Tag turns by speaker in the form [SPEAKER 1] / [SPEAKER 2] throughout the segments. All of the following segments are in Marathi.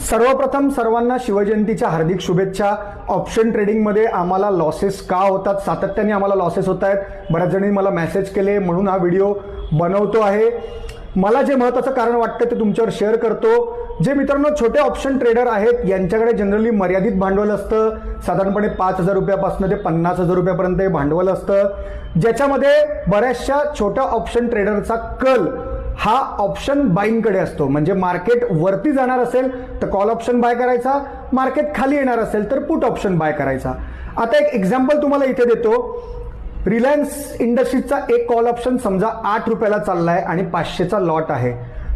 [SPEAKER 1] सर्वप्रथम सर्वांना शिवजयंतीच्या हार्दिक शुभेच्छा। ऑप्शन ट्रेडिंगमध्ये आम्हाला लॉसेस का होतात, सातत्याने आम्हाला लॉसेस होत आहेत। बऱ्याच जणांनी मला मेसेज केले म्हणून हा व्हिडिओ बनवतो आहे। मला जे महत्त्वाचं कारण वाटतं ते तुमच्यावर शेअर करतो। जे मित्रांनो छोटे ऑप्शन ट्रेडर आहेत यांच्याकडे जनरली मर्यादित भांडवल असतं, साधारणपणे 5,000 रुपयापासून ते 50,000 रुपयापर्यंत हे भांडवल असतं, ज्याच्यामध्ये बऱ्याचशा छोट्या ऑप्शन ट्रेडरचा कल हा ऑप्शन बाईंगकडे असतो। म्हणजे मार्केट वरती जाणार असेल तर कॉल ऑप्शन बाय करायचा, मार्केट खाली येणार असेल तर पुट ऑप्शन बाय करायचा। आता एक एक्झाम्पल तुम्हाला इथे देतो। रिलायन्स इंडस्ट्रीजचा एक कॉल ऑप्शन समजा 8 रुपयाला चाललाय आणि 500चा लॉट आहे,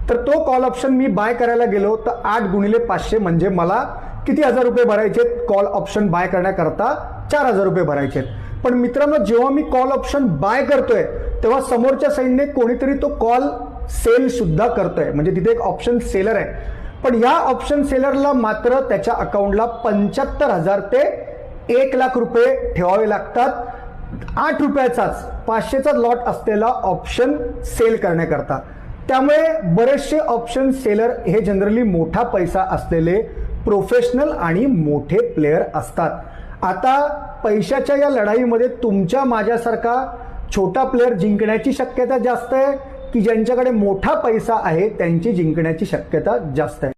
[SPEAKER 1] तर तो कॉल ऑप्शन मी बाय करायला गेलो तर 8 गुणिले 500 म्हणजे मला किती हजार रुपये भरायचे? कॉल ऑप्शन बाय करण्याकरता 4,000 रुपये भरायचे। पण मित्रांनो, जेव्हा मी कॉल ऑप्शन बाय करतोय तेव्हा समोरच्या साईडने कोणीतरी तो कॉल सेल सुद्धा करतोय, म्हणजे तिथे एक ऑप्शन सेलर आहे। पण या ऑप्शन सेलरला मात्र त्याच्या अकाउंटला 75,000 ते 1,00,000 रुपये ठेवावे लागतात 8 रुपयाचाच 500चा लॉट असलेला ऑप्शन सेल करण्याकरता। त्यामुळे बरेचसे ऑप्शन सेलर हे जनरली मोठा पैसा असलेले प्रोफेशनल आणि मोठे प्लेयर असतात। आता पैशाच्या या लढाईमध्ये तुमच्या माझ्यासारखा छोटा प्लेयर जिंकण्याची शक्यता जास्त आहे की ज्यांच्याकडे मोठा पैसा आहे त्यांची जिंकण्याची शक्यता जास्त आहे?